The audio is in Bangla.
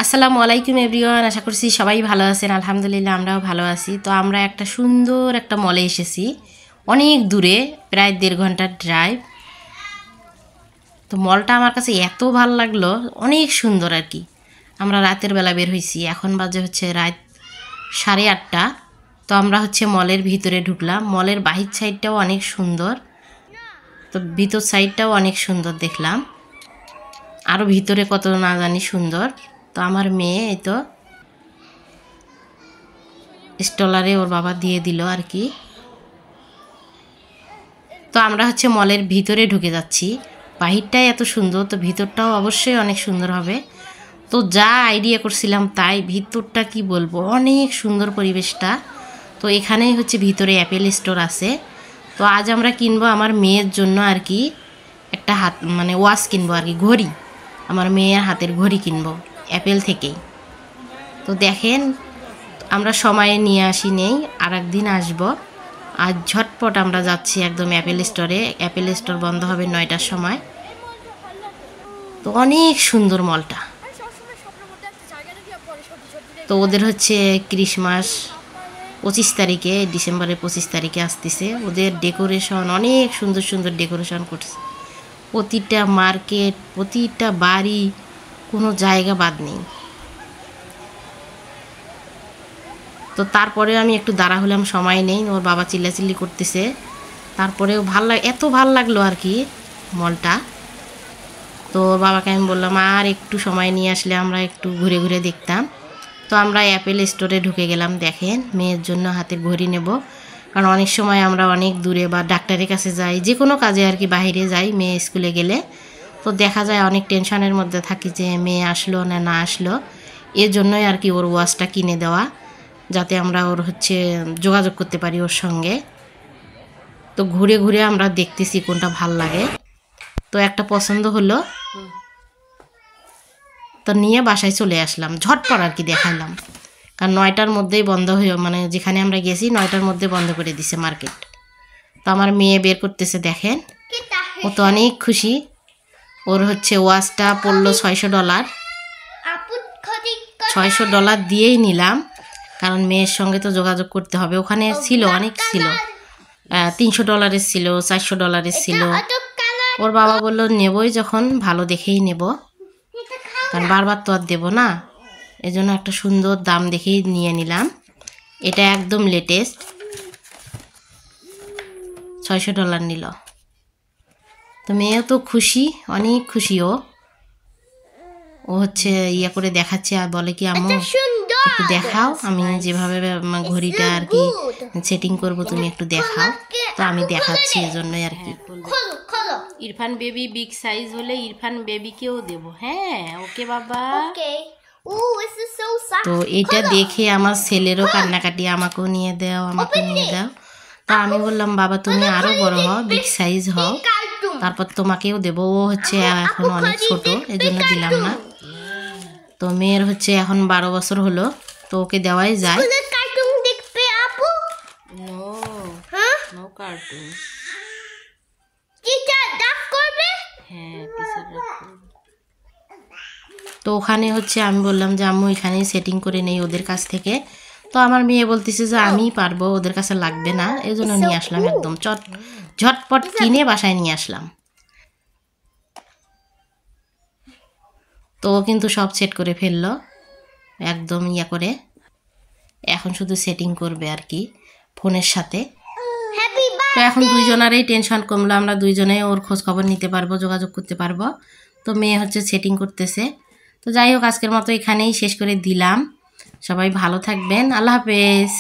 আসসালামু আলাইকুম এভরিওয়ান, আশা করছি সবাই ভালো আছেন। আলহামদুলিল্লাহ আমরাও ভালো আছি। তো আমরা একটা সুন্দর একটা মলে এসেছি, অনেক দূরে, প্রায় 1.5 ঘন্টার ড্রাইভ। তো মলটা আমার কাছে এত ভালো লাগলো, অনেক সুন্দর আর কি। আমরা রাতের বেলা বের হয়েছি, এখন বাজে হচ্ছে রাত 8:30। তো আমরা হচ্ছে মলের ভিতরে ঢুকলাম। মলের বাহির সাইডটাও অনেক সুন্দর, তো ভিতর সাইডটাও অনেক সুন্দর দেখলাম, আরও ভিতরে কত না জানি সুন্দর। তো আমার মেয়ে এই তো স্টলারে ওর বাবা দিয়ে দিল আর কি। তো আমরা হচ্ছে মলের ভিতরে ঢুকে যাচ্ছি। বাহিরটাই এত সুন্দর, তো ভিতরটাও অবশ্যই অনেক সুন্দর হবে। তো যা আইডিয়া করছিলাম তাই, ভিতরটা কি বলবো, অনেক সুন্দর পরিবেশটা। তো এখানেই হচ্ছে ভিতরে অ্যাপেল স্টোর আছে। তো আজ আমরা কিনবো আমার মেয়ের জন্য আর কি, একটা হাত মানে ওয়াচ কিনবো আর কি, ঘড়ি। আমার মেয়ের হাতের ঘড়ি কিনবো অ্যাপেল থেকেই। তো দেখেন, আমরা সময়ে নিয়ে আসি নেই, আর একদিন আসবো। আজ ঝটপট আমরা যাচ্ছি একদম অ্যাপেল স্টোরে। অ্যাপেল স্টোর বন্ধ হবে 9টার সময়। তো অনেক সুন্দর মলটা। তো ওদের হচ্ছে ক্রিসমাস 25 তারিখে, ডিসেম্বরের 25 তারিখে আসতেছে। ওদের ডেকোরেশন অনেক সুন্দর সুন্দর ডেকোরেশন করছে। প্রতিটা মার্কেট, প্রতিটা বাড়ি, কোনো জায়গা বাদ নেই। তো তারপরে আমি একটু দাঁড়া হলাম, সময় নেই, ওর বাবা চিল্লাচিল্লি করতেছে। তারপরেও এত ভাল লাগলো আর কি মলটা। তো ওর বাবাকে আমি বললাম আর একটু সময় নিয়ে আসলে আমরা একটু ঘুরে ঘুরে দেখতাম। তো আমরা অ্যাপেল স্টোরে ঢুকে গেলাম। দেখেন, মেয়ের জন্য হাতের ঘড়ি নেব, কারণ অনেক সময় আমরা অনেক দূরে বা ডাক্তারের কাছে যাই, যে কোনো কাজে আর কি বাইরে যাই মেয়ে স্কুলে গেলে। তো দেখা যায় অনেক টেনশনের মধ্যে থাকি যে মেয়ে আসলো না আসলো। এর জন্যই আর কি ওর ওয়াচটা কিনে দেওয়া, যাতে আমরা ওর হচ্ছে যোগাযোগ করতে পারি ওর সঙ্গে। তো ঘুরে ঘুরে আমরা দেখতেছি কোনটা ভাল লাগে। তো একটা পছন্দ হলো, তো নিয়ে বাসায় চলে আসলাম ঝটপট আর কি, দেখালাম। কারণ 9টার মধ্যেই বন্ধ হয়ে, মানে যেখানে আমরা গেছি 9টার মধ্যে বন্ধ করে দিছে মার্কেট। তো আমার মেয়ে বের করতেছে, দেখেন, ও তো অনেক খুশি। ওর হচ্ছে ওয়াচটা পড়লো $600। $600 দিয়েই নিলাম, কারণ মেয়ের সঙ্গে তো যোগাযোগ করতে হবে। ওখানে ছিল অনেক, ছিল $300 ছিল, $400 ছিল। ওর বাবা বললো নেবই যখন ভালো দেখেই নেব, কারণ বারবার তো আর দেবো না। এজন্য একটা সুন্দর দাম দেখেই নিয়ে নিলাম। এটা একদম লেটেস্ট, $600 নিল। তো মেয়েও তো খুশি, অনেক খুশি। ও হচ্ছে ইয়ে করে দেখাচ্ছে আর বলে কি আম্মু একটু দেখাও, আমি যেভাবে ঘড়িটা আর কি সেটিং করব তুমি একটু দেখাও। তো আমি দেখাচ্ছি, এজন্যই আর কি। ইরফান বেবি বিগ সাইজ হলে ইরফান বেবিকেও দেব। হ্যাঁ, ওকে বাবা। তো এটা দেখে আমার ছেলেরও কান্নাকাটি, আমাকেও নিয়ে দাও, আমাকে নিয়ে দাও। তো আমি বললাম বাবা তুমি আরো বড় হও, বিগ সাইজ হও, তারপর তোমাকেও দেবো। ও হচ্ছে এখন অনেক ছোট, এজন্য দিলাম না। তো মেয়ের হচ্ছে এখন 12 বছর হলো, তো ওকে দেওয়াই যায়। No cartoon. তো ওখানে হচ্ছে আমি বললাম যে আম্মু এখানেই সেটিং করে নেই ওদের কাছ থেকে। তো আমার মেয়ে বলতেছে যে আমিই পারবো, ওদের কাছে লাগবে না। এই জন্য নিয়ে আসলাম, একদম ঝটপট কিনে বাসায় নিয়ে আসলাম। তো ও কিন্তু সব সেট করে ফেললো একদম ইয়া করে। এখন শুধু সেটিং করবে আর কি ফোনের সাথে। তো এখন দুইজনারই টেনশন কমলো, আমরা দুইজনে ওর খোঁজ খবর নিতে পারবো, যোগাযোগ করতে পারবো। তো মেয়ে হচ্ছে সেটিং করতেছে। তো যাই হোক, আজকের মতো এখানেই শেষ করে দিলাম। সবাই ভালো থাকবেন, আল্লাহ হাফেজ।